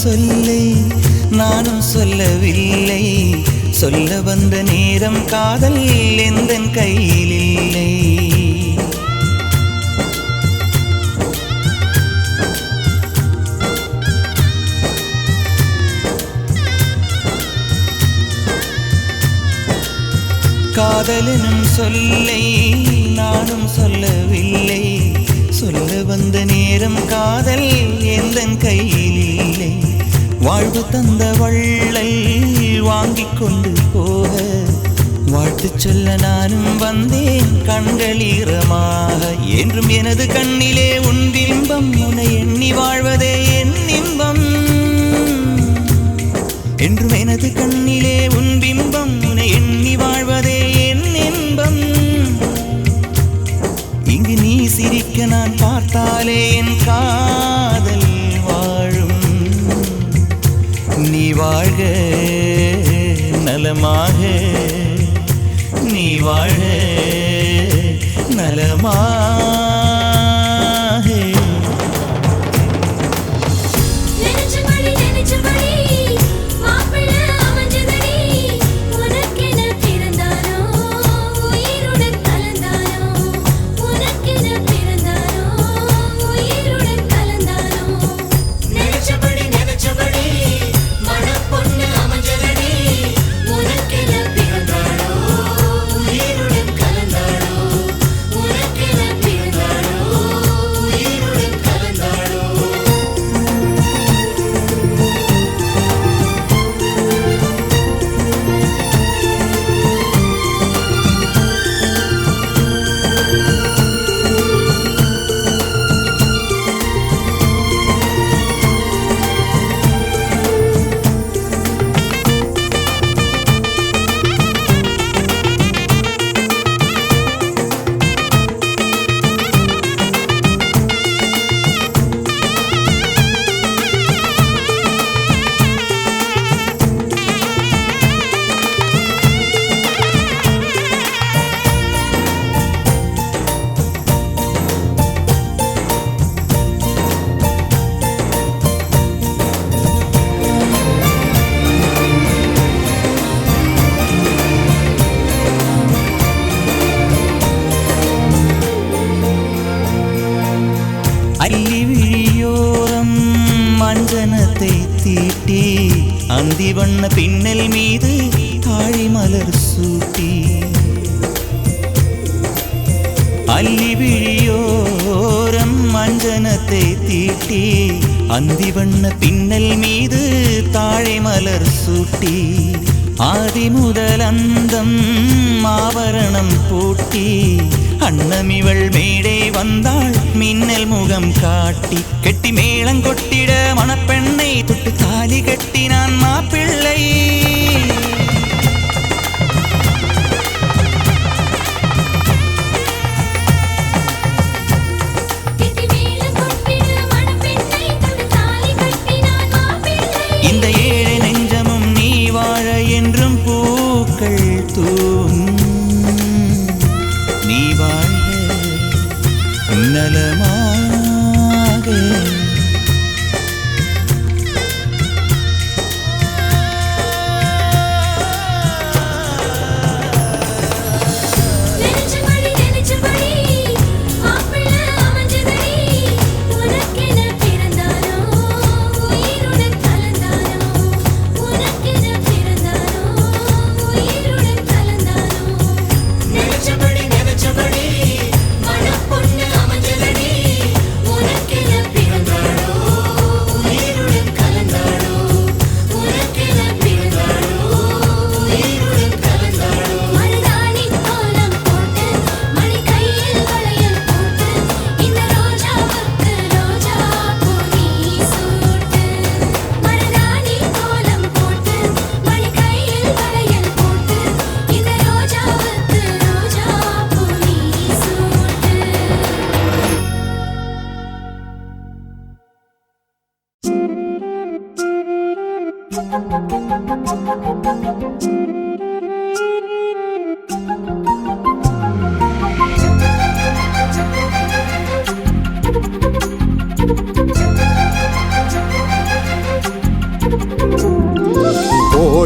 சொல்லை நானும் சொல்லவில்லை. சொல்ல வந்த நேரம் காதல் எந்தன் கையில் இல்லை. காதலனும் சொல்லை நானும் சொல்லவில்லை. சொல்ல வந்த நேரம் காதல் எந்தன் கையில் இல்லை. வாழ்வு தந்த வள்ளல் வாங்கிக் கொண்டு போக வாழ்த்து சொல்ல நானும் வந்தேன் கண்களீரமாக. என்றும் எனது கண்ணிலே உன் பிம்பம், உன்னை எண்ணி வாழ்வதே என் இன்பம். என்றும் எனது கண்ணிலே உன் பிம்பம், உன்னை எண்ணி வாழ்வதே என் இன்பம். இங்கு நீ சிரிக்க நான் பார்த்தாலே என் காதல் வாழும். நீ வாழ்க நலமாக, நீ வாழ்க நலமாக. அல்லி விழியோரம் மஞ்சனத்தை தீட்டி அந்தி வண்ண பின்னல் மீது தாழி மலர் சூட்டி. அல்லி விழியோரம் மஞ்சனத்தை தீட்டி அந்தி வண்ண பின்னல் மீது தாழை மலர் சூட்டி. ஆதி முதல் அந்தம் ஆவரணம் பூட்டி அன்னமிவள் மேடை வந்தாள் மின்னல் முகம் காட்டி. கெட்டி மேளங்கொட்டிட மணப்பெண்ணை தொட்டு தாலி கட்டினான் மாப்பிள்ளை. இந்த ஏழை நெஞ்சமும் நீ வாழ என்றும் பூக்கள் தூவும். நீ வாழ்க நலமாக.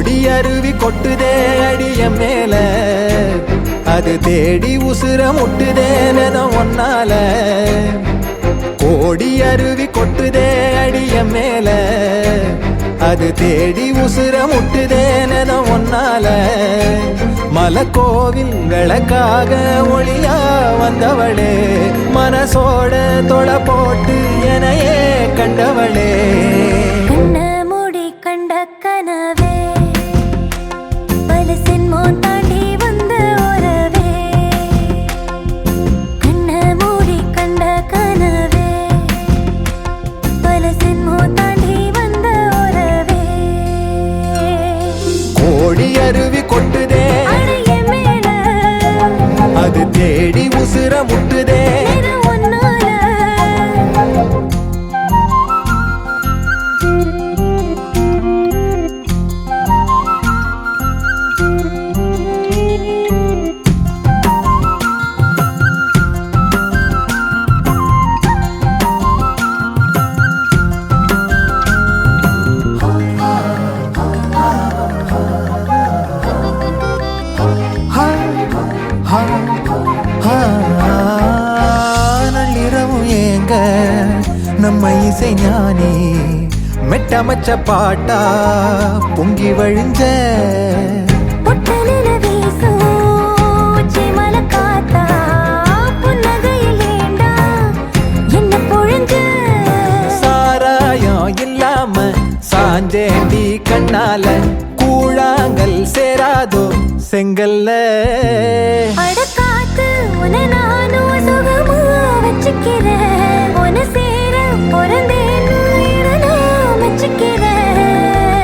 கோடி அருவி கொட்டுதே அடிய மேல, அது தேடி உசுர முட்டுதேனதும் ஒன்னால. கோடி அருவி கொட்டுதே அடிய மேல, அது தேடி உசுர முட்டுதேனதும் ஒன்னால. மலக்கோவில்களுக்காக ஒளியா வந்தவளே, மனசோட தொலை போட்டு எனையே கண்டவளே. கண்ண மூடி கண்ட கனவே, பல சின்மோன் தாண்டி வந்த உறவே. கண்ண மூடி கண்ட கனவே, பல சின்மோன் தாண்டி வந்த உறவே. கோடி அருவி கொட்டுதே அடைய மேல, அது தேடி உசுர முட்டுதே ஒன்னால. நள்ளிரவும் ஏங்க நம்ம இசை ஞானி மெட்டமச்ச பாட்டா பொங்கி வழிஞ்ச. பொட்டலில வீசும் உச்சிமல காத்தா, புன்னகையில் ஏண்டா என்ன பொழிஞ்ச. சாராயம் இல்லாம சாஞ்சேண்டி கண்ணால, கூழாங்கல் சேராதோ செங்கல்ல. அடக்காத்து உன நானும் சுகமா வச்சுக்கிறேன், உன சேர பொறந்தேன்னு நான் வச்சுக்கிறேன்.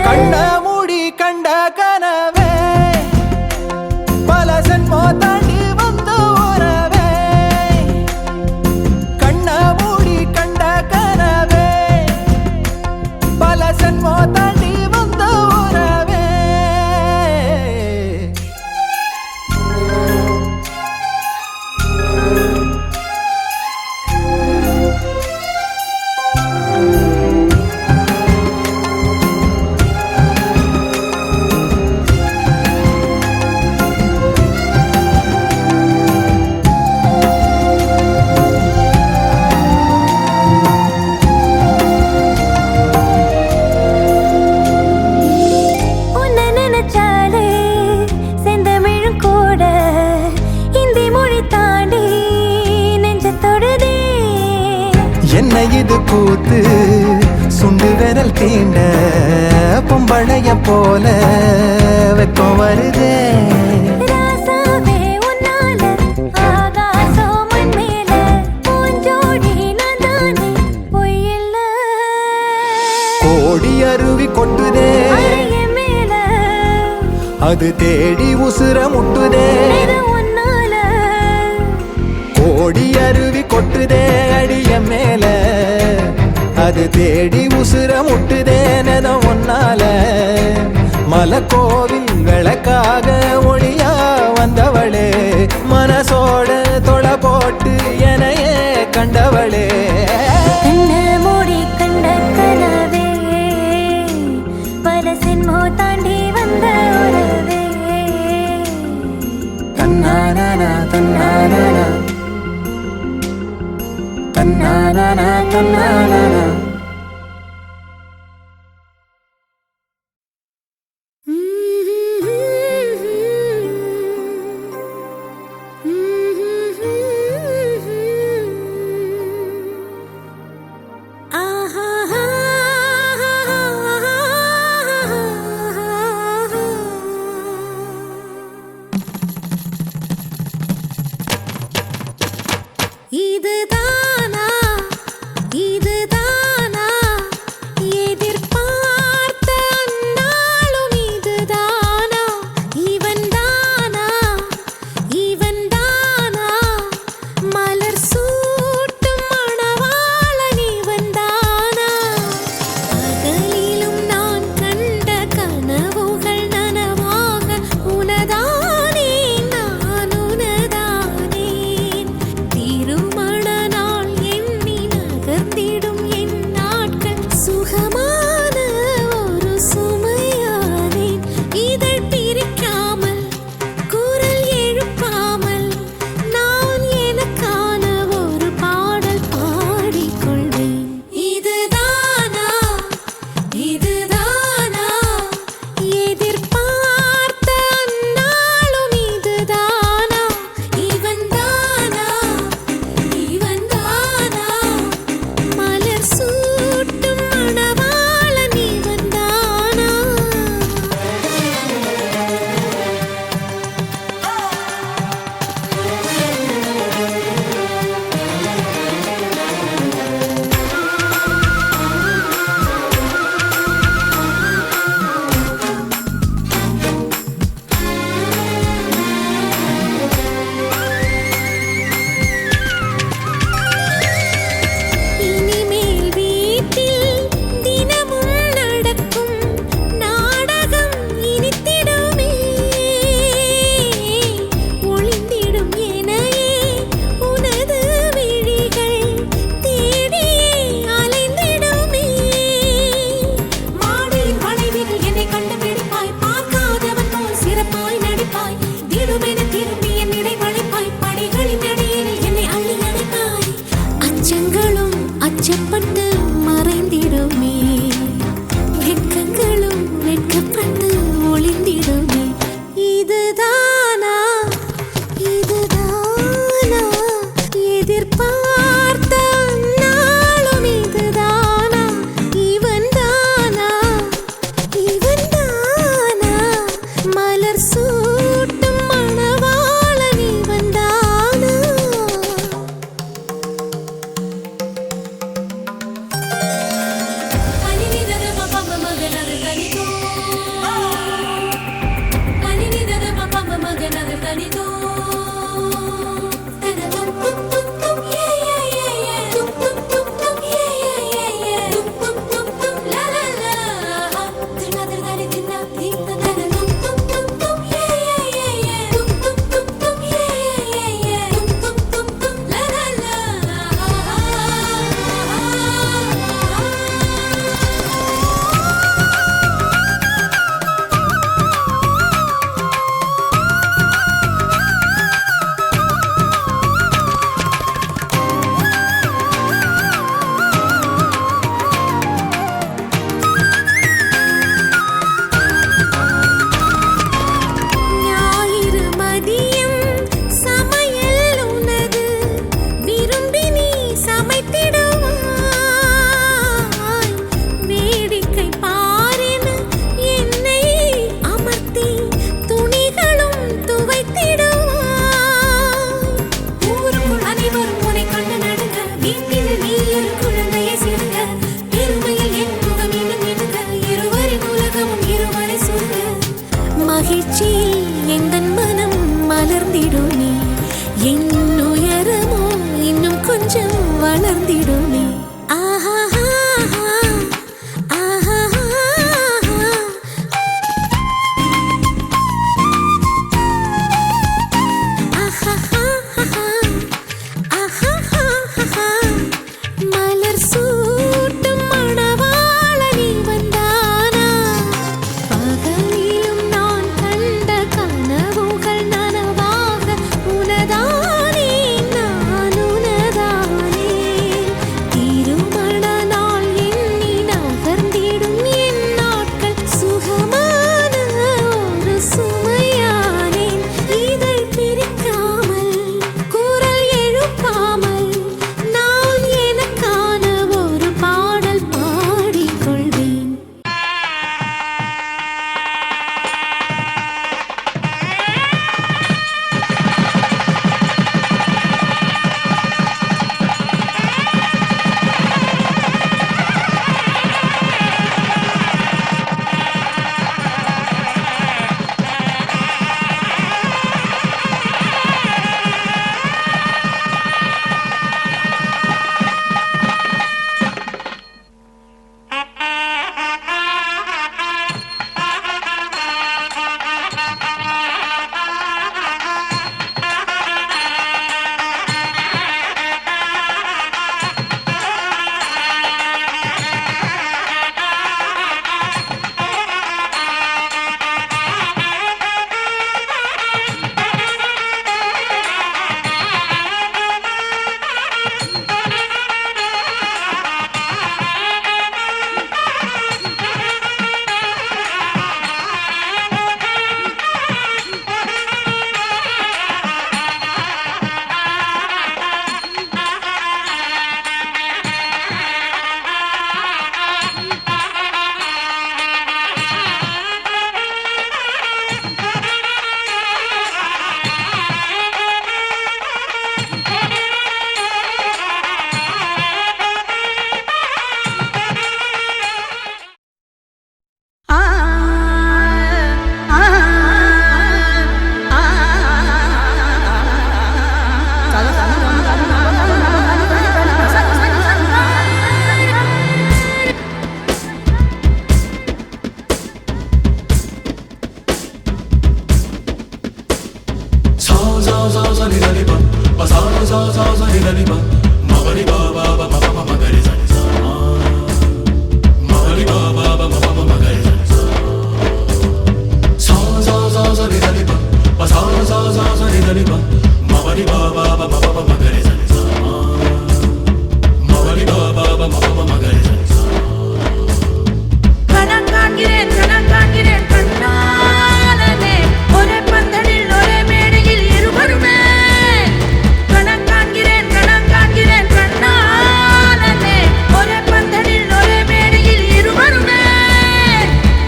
கண்ண மூடி கண்ட கனவே, பல சென்மோ தாண்டி வந்த உறவே. கண்ண மூடி கண்ட கனவே, பல சென்மோ தாண்டி வந்த உறவே. உன்னை நினைச்சாலே செந்தமிழும் கூட இந்தி மொழி தாண்டி நெஞ்ச தொடுதே. என்ன இது கூத்து சுண்டு விரல் தீண்ட, பொம்பளைய போல வெக்கம் வருதே. ராசாவே உன்னால ஆகாசம் மண் மேல, பூஞ்சோடி நான் தானே பொய்யில்ல. கோடி அருவி கொட்டுதே அடைய மேல, அது தேடி உசுர முட்டுதே. இது உன்னால. கோடி அருவி கொட்டுதே அடிய மேல, அது தேடி உசுர முட்டுதேனதும் ஒன்னால. மலக்கோவில்களுக்காக ஒளியா வந்தவளே, மனசோட தொலை போட்டு எனையே கண்டவளே. கண்ண மூடி கண்ட கனவே, பல சின்மோ தாண்டி வந்த உறவே. தன்னானா தன்னானா தன்னானா தன்னானா. இதுதானா இதுதான் மகிழ்ச்சியில் எந்தன் மனம் மலர்ந்திடுமே என் உயரமோ இன்னும் கொஞ்சம் வளர்ந்திடுமே ஆஹா மலர் சூட்டும் மணவாளனி வந்தானா பகலிலும் நான் கண்ட கனவுகள் நனவாக உனதானே நான் உனதானே திருமண நாள் எண்ணி நகர்ந்திடும் என் நாட்கள் சுகமான ஒரு சுமையானேன் இதை பிரிக்காமல் குரல் எழுப்பாமல் நான் எனக்கான ஒரு பாடல் பாடிக்கொள்வேன்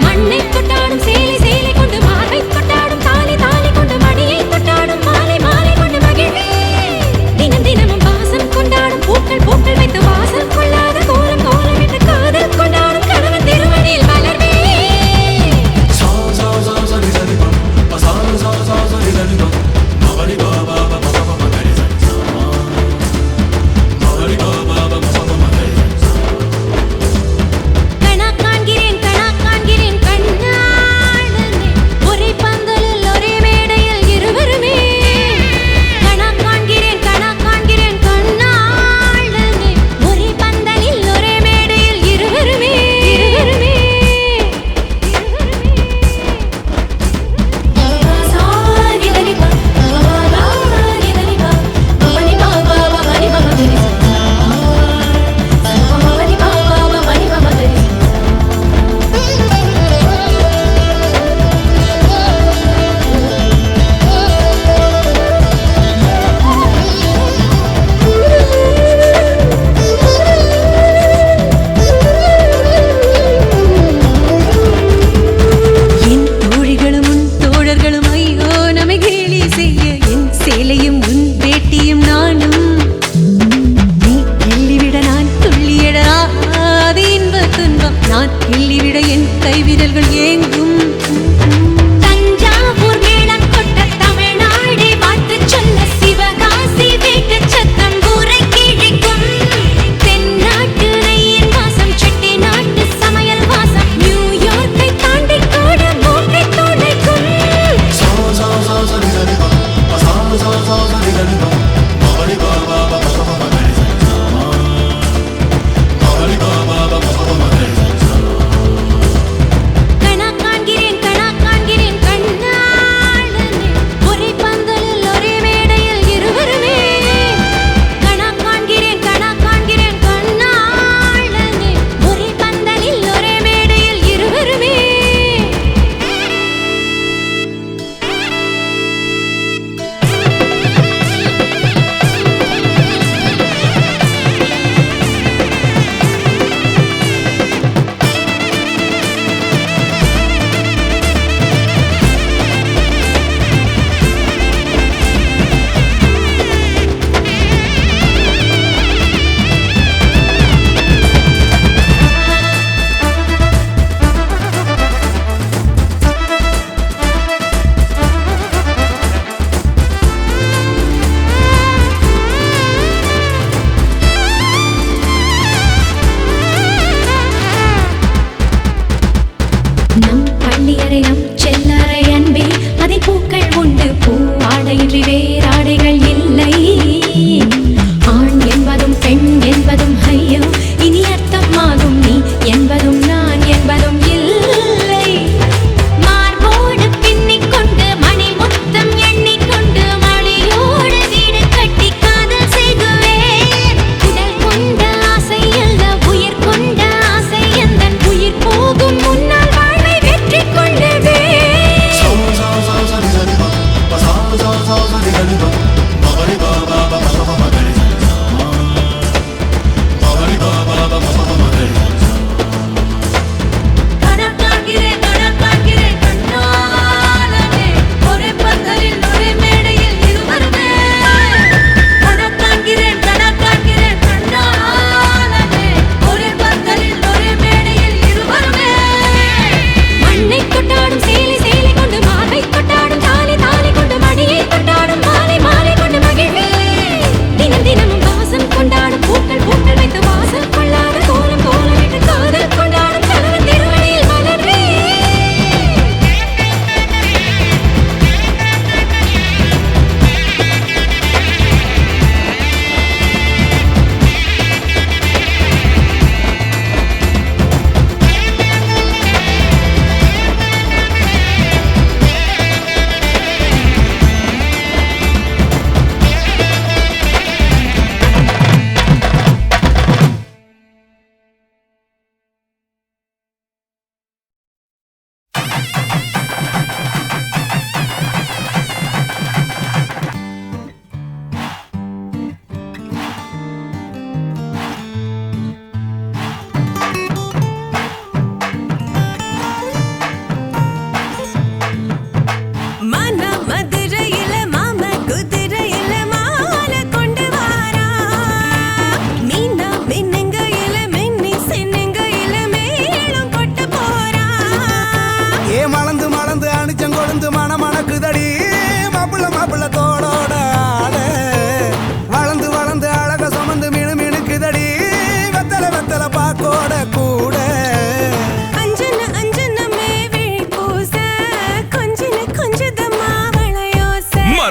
மண்ணை கொட்டாடும் சேலை சேலை கொண்டு மார்பை கொட்டாடும் தாலி தாலி கொண்டு மடியை கொட்டாடும் மாலை மாலை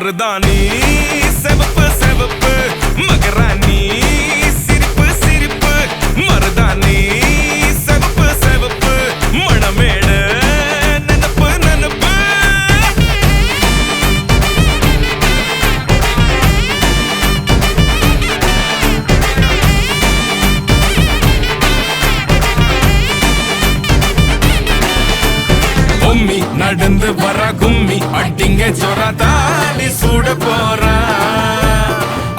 மருதாணி செவப்பு செவப்பு மகராணி சிரிப்பு சிரிப்பு மருதாணி செவப்பு செவப்பு மணமேட நனப்பு நனப்பு பொம்மி நடந்து வர கும்மி அட்டிங்க சொரா தாலி சூட போறா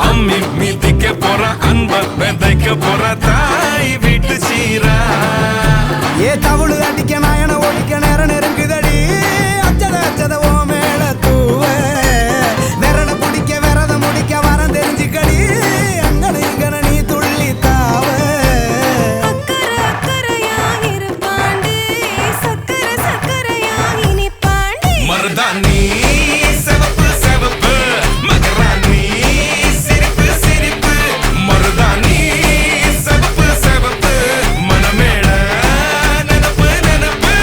அம்மி மீதிக்க போற அன்ப விதைக்க போற தாய் வீட்டு சீரா ஏ தவுளு அடிக்க நாயன ஓடிக்க நேரம் நெருங்குதடி அச்சத அச்சத ஓ மேல தூவ விரட பிடிக்க விரத முடிக்க வரம் தெரிஞ்சுக்கடி அங்கன இங்கன நீ துள்ளி தாவ அக்கறை அக்கறையாயிருப்பாண்டி சக்கரை சக்கரையாயினி பாண்டி மருதாணி செவப்பு செவப்பு மகராணி சிரிப்பு சிரிப்பு மருதாணி செவப்பு செவப்பு மணமேட நனப்பு நனப்பு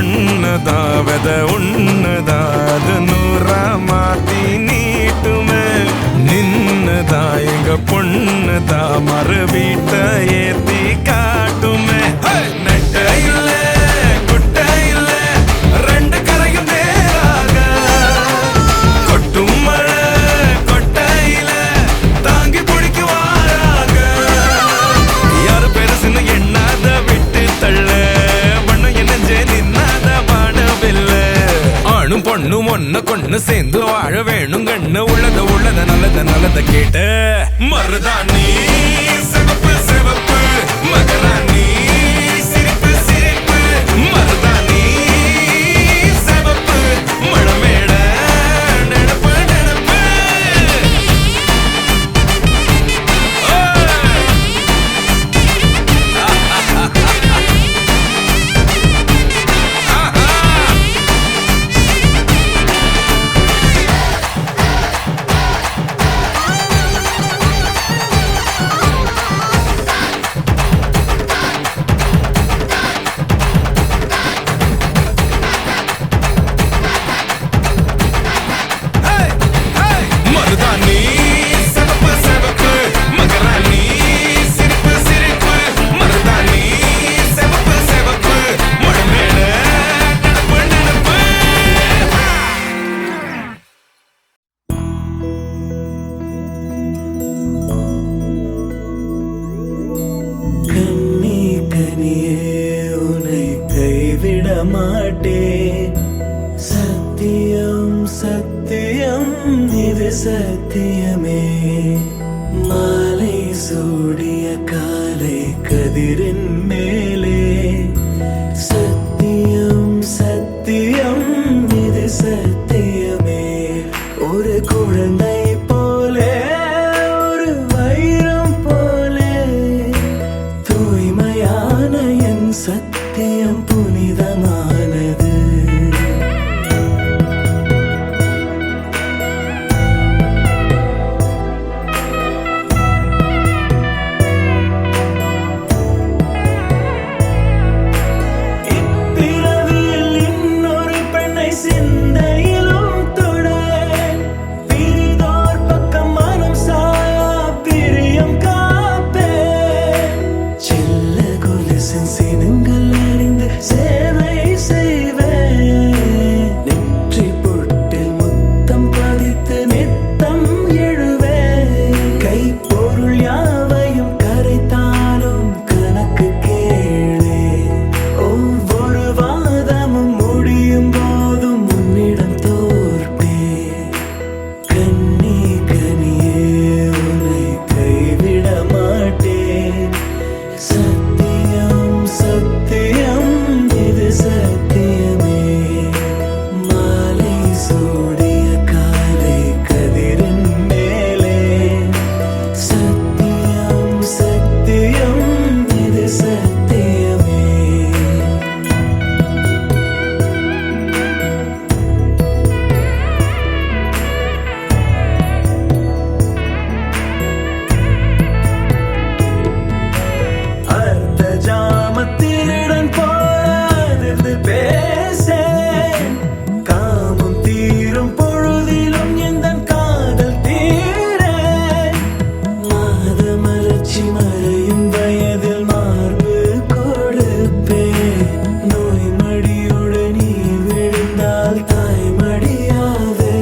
மண்ணதாவத உன்னதாது நூறா மாத்தி நீட்டுமே நின்னதா எங்க பொண்ணுதா மறு வீட்ட ஏத்தி காட்டுமே நெட்ட இல்ல குட்ட இல்ல ரெண்டு கரையும் நேராக கொட்டும் மழை கொட்டையில தாங்கி பிடிக்குவாராக யாரு பெருசுன்னு எண்ணாத விட்டு தள்ள வண்ணம் என்னஞ்சே நின்னாத வானவில்ல ஆணும் பொண்ணும் ஒன்ன கொண்டு சேர்ந்து வாழ வேணும் கண்ணு உள்ளத உள்ளத நல்லத நல்லத கேட்ட மருதாணி சிவப்பு சிவப்பு மகராணி சிரிப்பு சிரிப்பு மருதாணி சிவப்பு மணமேட நெனப்பு நெனப்பு மருதாணி சிவப்பு சிவப்பு மகராணி சிரிப்பு சிரிப்பு மருதாணி சிவப்பு சிவப்பு மணமேட நனப்பு நனப்பு கண்ணி கனியே உன்னை கைவிட மாட்டேன் சத்தியம் சத்தியம் இது சத்தியமே மாலை சூடிய காலை கதிரின் மேலே சத்தியம் சத்தியம் இது சத்தியமே ஒரு குழந்தை போலே ஒரு வைரம் போலே தூய்மையான என் சத்தியம் புனிதமானது உச்சி மறையும் வயதில் மார்பு கொடுப்பேன் நோய் மடியோடு நீ விழுந்தால் தாய் மடியாவே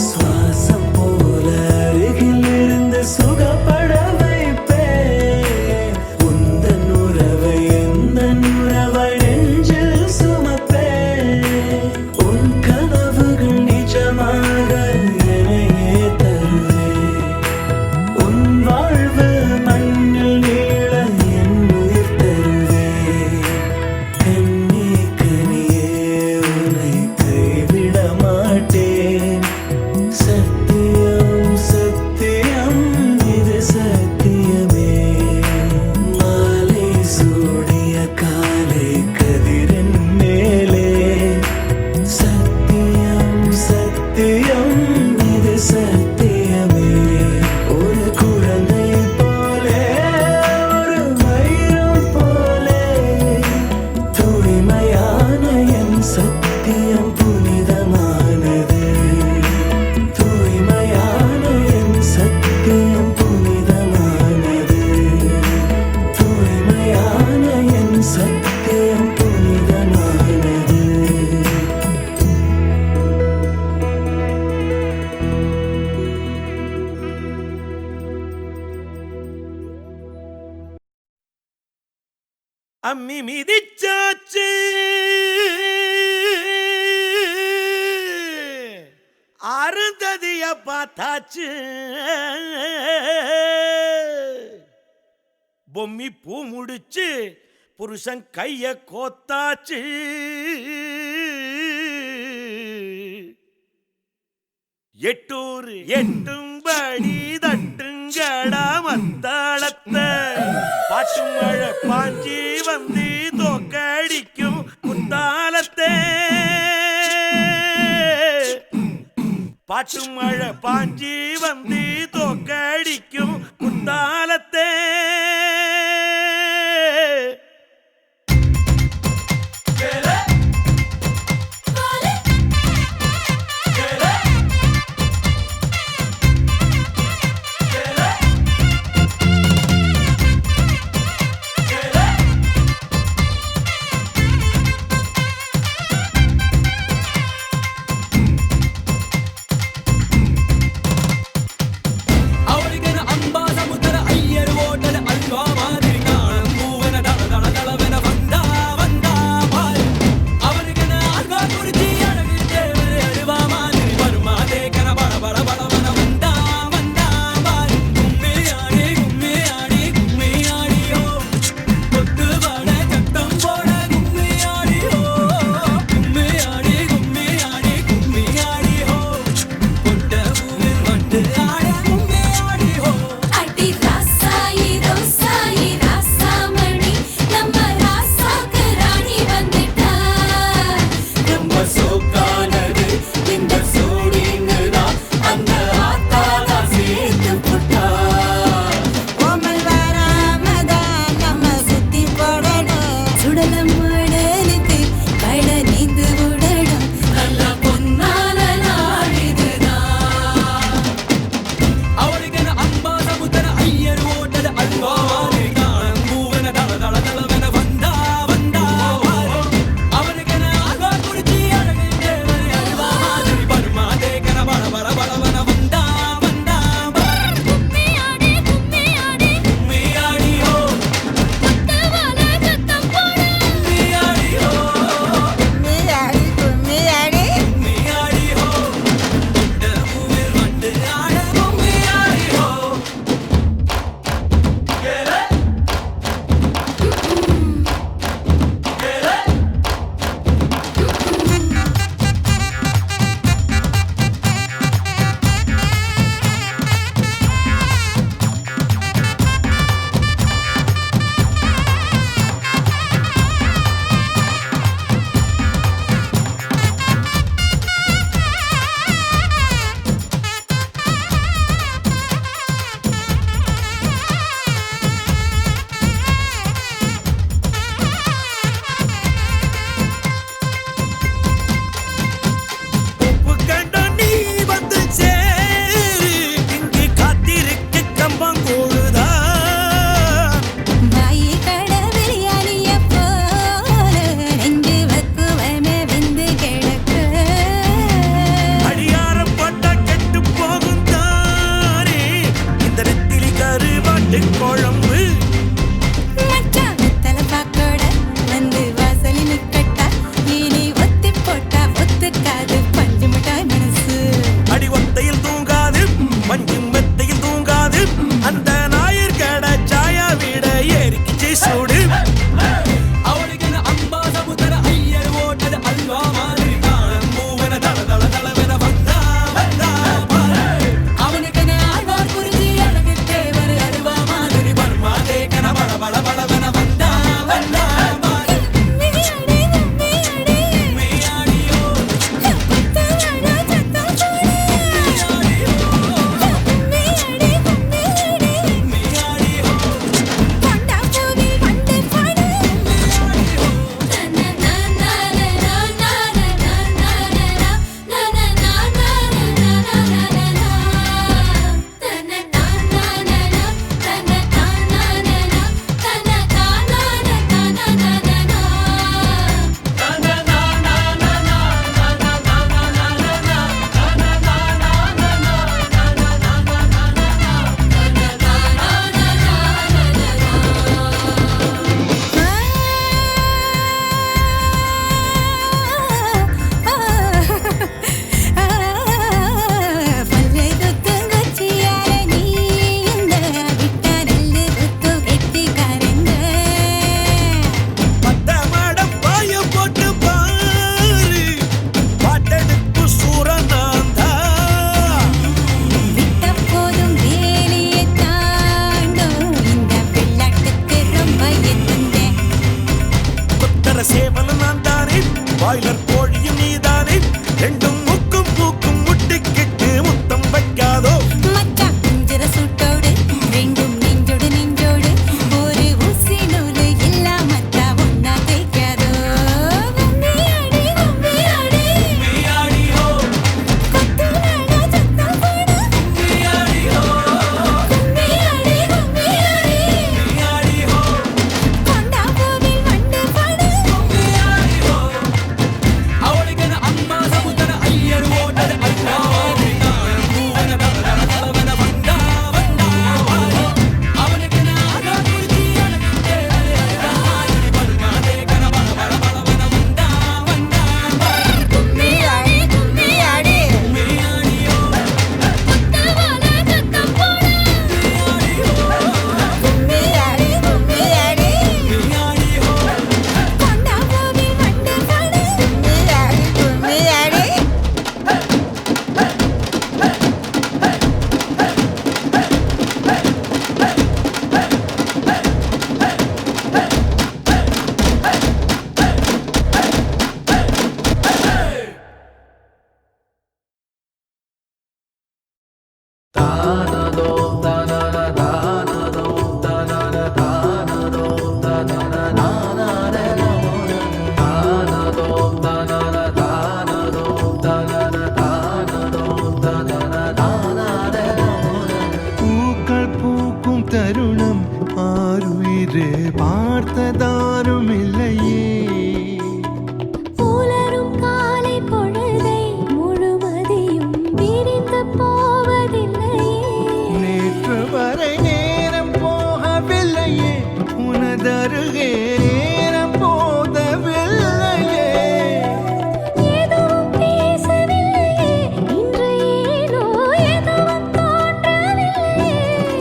சுவாசம் போல அருகில் இருந்து சுகப்பட வைப்பேன் உந்தன் உறவை எந்தன் உறவை நெஞ்சில் சுமப்பேன் உன் கனவுகள் நிஜமாக என்னையே தருவேன் உன் வாழ்வு மண்ணில் நீள என் உயிர் தருவேன் கண்ணே கனியே உன்னை கைவிட மாட்டேன் சத்தியம் சத்தியம் இது சத்தியமே மாலை சூடிய காலை கதிரின் மேலே சத்தியம் சத்தியம் இது சத்தியமே ஒரு குழந்தை போலே ஒரு வைரம் போலே தூய்மையான என் சத்தியம் புனிதமானது தூய்மையான என் சத்தியம் புனிதமானது தூய்மையான என் சத்தியம் புனிதமானது அம்மி மிதிச்சாச்சு அருந்ததிய பார்த்தாச்சு பொம்மி பூ முடிச்சு புருஷன் கைய கோத்தாச்சு எட்டூர் எட்டும்படி தட்டுங்கடா மத்தாளத்தை பாட்டு மழை பாஞ்சி வந்து தோக்கடிக்கும் குத்தாலத்தை பாட்டு மழை பாஞ்சி வந்து தோக்கடிக்கும் குத்தாலத்தை ಅವರಿಗೇನು ಅಂಬ நண்டு குழம்பு மச்சான் வெத்தலை பாக்கோட வந்து வாசலில் நிக்கட்டா இனி ஒத்தி போட்டா ஒத்துக்காது பஞ்சு மிட்டாய் மனசு அடி ஒத்தையில் தூங்காது பஞ்சு மெத்தையில் தூங்காது அந்த ஞாயிறு கடை சாயா விட ஏறிக்கிச்சு சூடு சேவல நான் தானே பாய்லர் கோழியும் நீதானே ரெண்டும் முக்கும் பூக்கும் முட்டிக்கிட்டு முத்தம் வைக்காதோ மச்சான் குஞ்சிர சூட்டோடு ரெண்டும் நெஞ்சோடு நெஞ்சோடு ஒரு ஊசி நூலு இல்லாமத்தா ஒன்னா தேய்க்காதோ கும்மியாடி கும்மியாடி கொத்து நாடா சத்தம் போடு கும்மியாடி கும்மியாடி கொண்டா பூவில் வண்டு பாடு கும்மியாடி கும்மியாடி கொத்தவால சத்தம் போடு கும்மியாடி கும்மியாடி கொண்டா பூவில் வண்டு பாடு கும்மியாடி கும்மியாடி பூக்கள் பூக்கும் தருணம் ஆருயிரே பார்த்ததாரும் இல்லையே புலரும் காலை பொழுதை முழுவதையும் பிரிந்து போவதில்லையே நேற்று வரை நேரம் போகவில்லையே உனதருகே நேரம் போதவில்லையே எதுவும் பேசவில்லையே இன்று ஏனோ எதுவும் தோன்றவில்லையே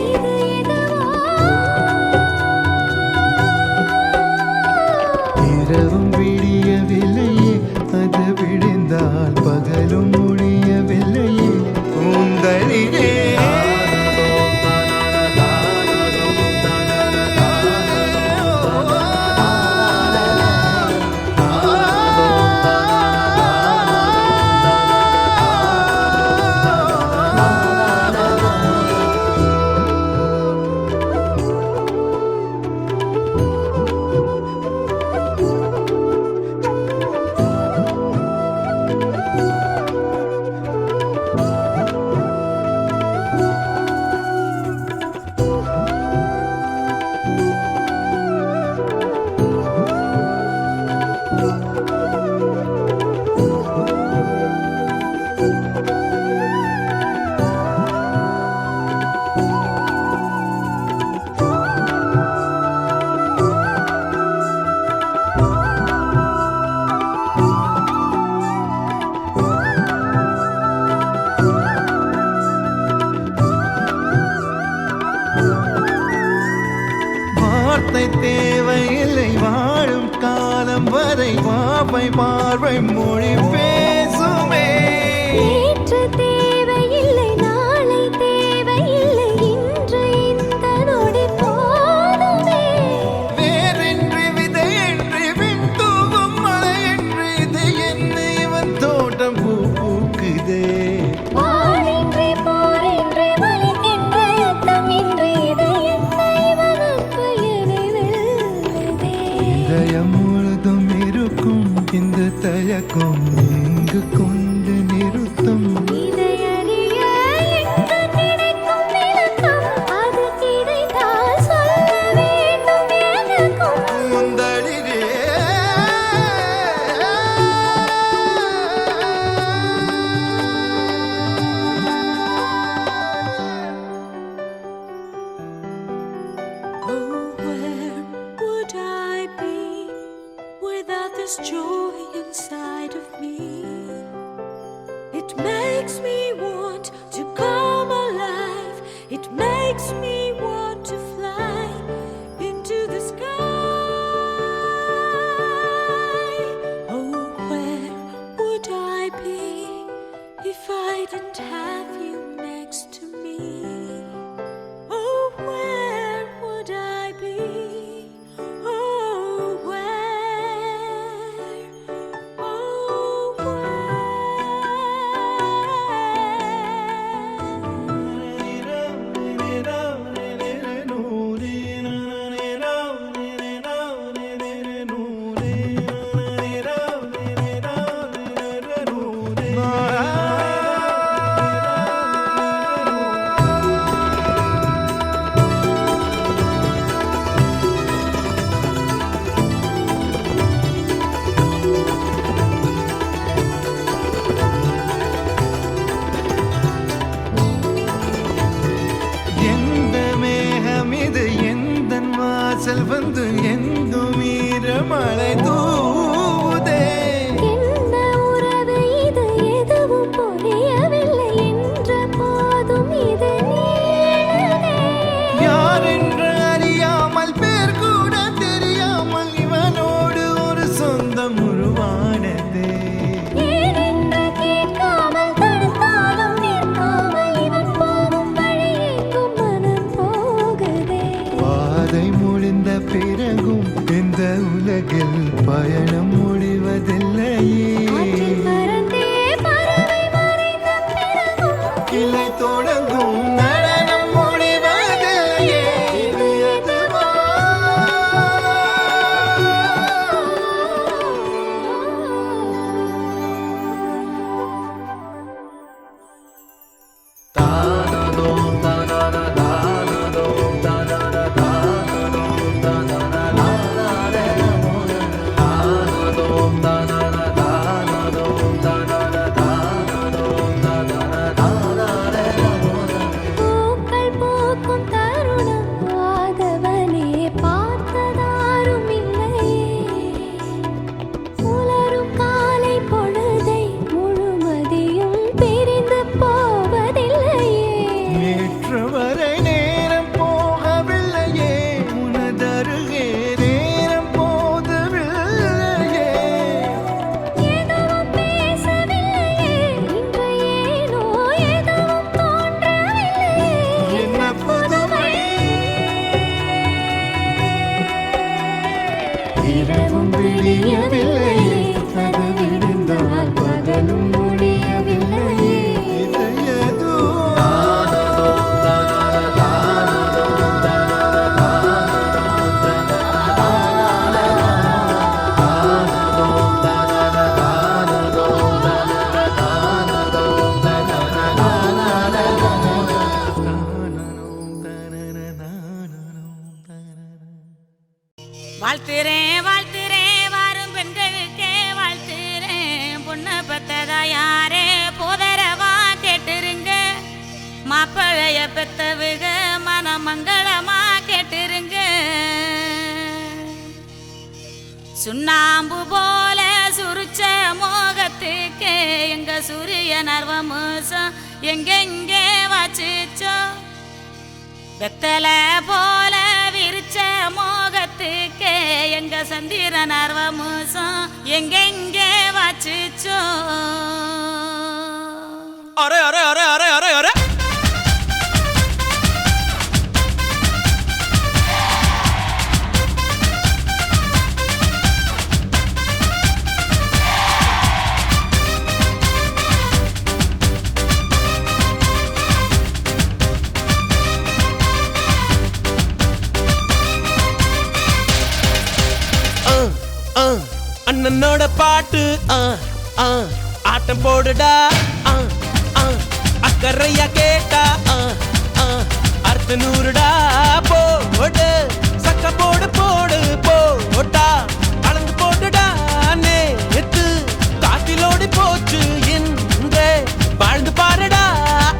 இது எதுவோ இரவும் வார்த்தை தேவையில்லை வாழும் காலம் வரை வாப்பை பார்வை மொழி பேசுமே நேற்று தேவையில்லை நாளை தேவையில்லை இன்று இந்த நொடி போதுமே வேறின்றி விதையின்றி விண் தூவும் மழையின்றி இது என்ன இவன் தோட்டம் பூ பூக்குதே வாழின்றி போரின்றி வலிக்கின்ற யுத்தமின்றி இது என்ன இவனுக்கு என்னை வெல்லுதே இதயம் முழுதும் இருக்கும் இந்த தயக்கம் எங்கு கொண்டு நிறுத்தும் இதையறிய எங்கு கிடைக்கும் விளக்கம் அது கிடைத்தால் சொல்ல வேண்டும் எனக்கும் முந்தளிரே Oh, where would I be without this joy inside of me? It makes me want to come alive. It makes me want to fly into the sky. Oh, where would I be if I didn't have you next to me? Oh, where would I be? Oh, where? Oh, எந்த மேகம் இது எந்த வாசல் வந்து எங்கும் ஈரமழை தூவுதே என்ன உறவு இது எதுவும் புரியவில்லை என்ற போதும் இது நீளுதே யார் என்று அறியாமல் பேர் கூட தெரியாமல் இவனோடு ஒரு சொந்தம் உருவானதே ஏனென்று கேட்காமல் தடுத்தாலும் நிற்காமல் இவன் போகும் வழியெங்கும் மனம் போகுதே பாதை முடிந்த பிறகும் இந்த உலகில் பயணம் முடிவதில்லையே ஆற்றில் பறந்தே பறவை மறைந்த பிறகும் கிளை தொடங்கும் நடனம் முடிவதில்லையே இது எதுவா? பூக்கள் பூக்கும் தருணம் ஆதவனே பார்த்ததாரும் இல்லையே உலரும் காலை பொழுதை முழுமதியும் பிரிந்து போவதில்லையே நேற்று வரை நேரம் போகவில்லையே உனதருகே நேரம் போதவில்லையே எதுவும் பேசவில்லையே இன்று ஏனோ எதுவும் தோன்றவில்லையே என்ன புதுமை இரவும் விடியவில்லையே அது விடிந்தால் பகலும் முடியவில்லையே இது எதுவா? வாழ்த்துறேன் வாழ்த்துறேன் வரும் பெண்களுக்கே வாழ்த்துறேன் பொண்ணை பெத்ததா யாரே போதரவா கேட்டுருங்க மாப்பிளைய பெத்தவுக மனமங்களமா கேட்டுருங்க சுண்ணாம்பு போல சுருச்ச மோகத்துக்கு எங்க சூரிய நர்வமோசம் எங்கெங்கே வாச்சிச்சோ வெத்தலை போல விரிச்ச மோக எங்க சந்திரன் ஆர்வமோசம் எங்கெங்கே வாச்சிச்சோ அரே அரே அரே அரே அரே அரே அண்ணனோட பாட்டு ஆட்டம் போடுடா அக்கறையா கேட்டா அர்த்த நூறுடா போடு சக்க போடு போடு போட்டா அளந்து போட்டுடா நேத்து காத்திலோடி போச்சு இன்றே வாழ்ந்து பாருடா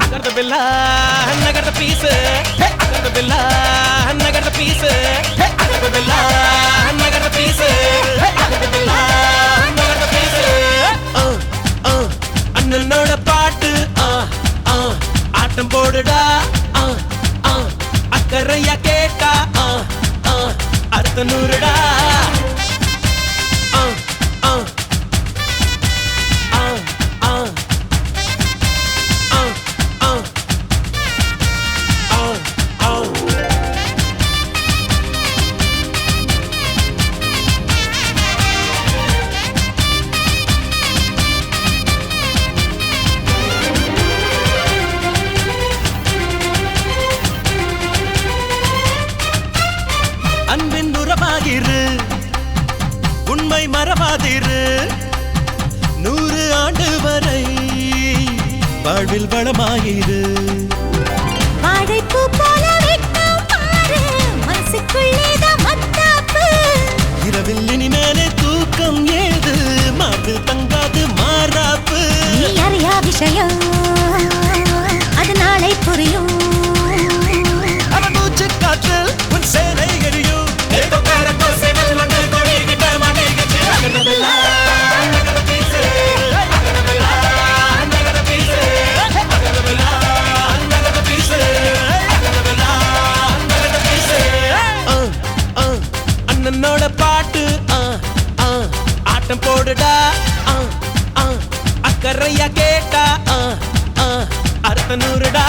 அகர்த பில்லா நகர்த பீசு அகர்த பில்லா நகர்த பீசு அகர்த பில்லா நகர்த பீசு அண்ணனோட பாட்டு ஆட்டம் போடுடா அக்கறையா கேட்டா அர்த்த நூறுடா அன்பின் உறவாகிரு உண்மை மறவாதிரு 100 ஆண்டு வரை வாழ்வில் வளமாயிரு வாழைப்பூ போல வெட்கம் பாரு மனசுக்குள்ளேதான் மத்தாப்பு இரவில் இனிமேலே தூக்கம் ஏது மார்பில் தங்காது மாறாப்பு நீ அறியா விஷயம் அது நாளை புரியும் அவன் மூச்சு காற்றில் உன் சேனை எரியும் அண்ணனோட பாட்டு ஆட்டம் போடுடா அக்கறையா கேட்டா அர்த்த நூறுடா